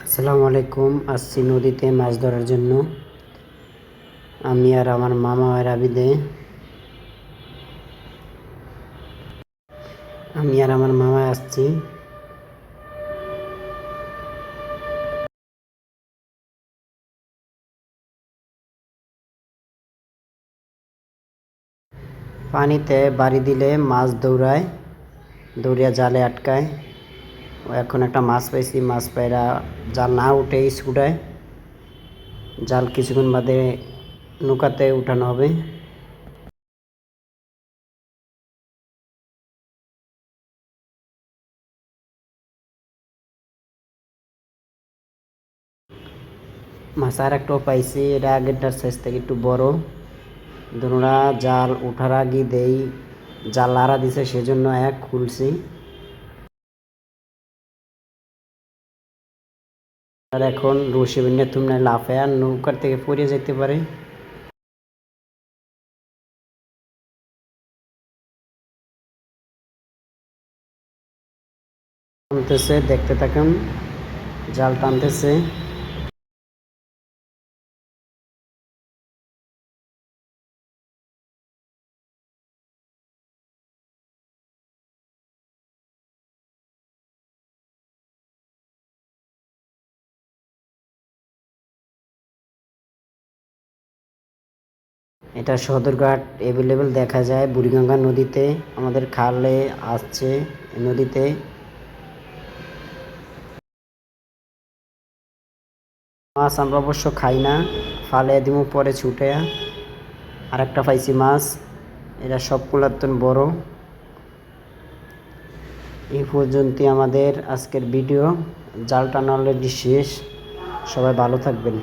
আসসালামু আলাইকুম। আসছি নদীতে মাছ ধরার জন্য। আমি আর আমার মামা আর আবিদে আমি আর আমার মামা আসছি। পানিতে বাড়ি দিলে মাছ দৌড়ায়, দৌড়িয়া জালে আটকায়। এখন একটা মাছ পাইছি, মাছ পায়রা জাল না উঠেই ছুটায়। জাল কিছুক্ষণ বাদে নৌকাতে উঠানো হবে। মাছ আর একটাও পাইছি, এটা আগেরটার সাইজ থেকে একটু বড়। ধরুনা জাল উঠার আগে দেই, জাল লাড়া দিছে সেজন্য এক খুলছি। আর এখন রশি বেঁধে তুমি লাফায়া নৌকার থেকে পড়ে যেতে পারে। টানতেছে, দেখতে থাকুন, জাল টানতেছে। এটা সদরঘাট অ্যাভেলেবেল দেখা যায় বুড়িগঙ্গা নদীতে, আমাদের খালে আসছে নদীতে। মাছ আমরা অবশ্য খাই না, ফালে দিমু পরে ছুটে। আর একটা পাইছি মাছ, এটা সব কুলাতন বড়। এই পর্যন্তই আমাদের আজকের ভিডিও। জাল টানা অলরেডি শেষ। সবাই ভালো থাকবেন।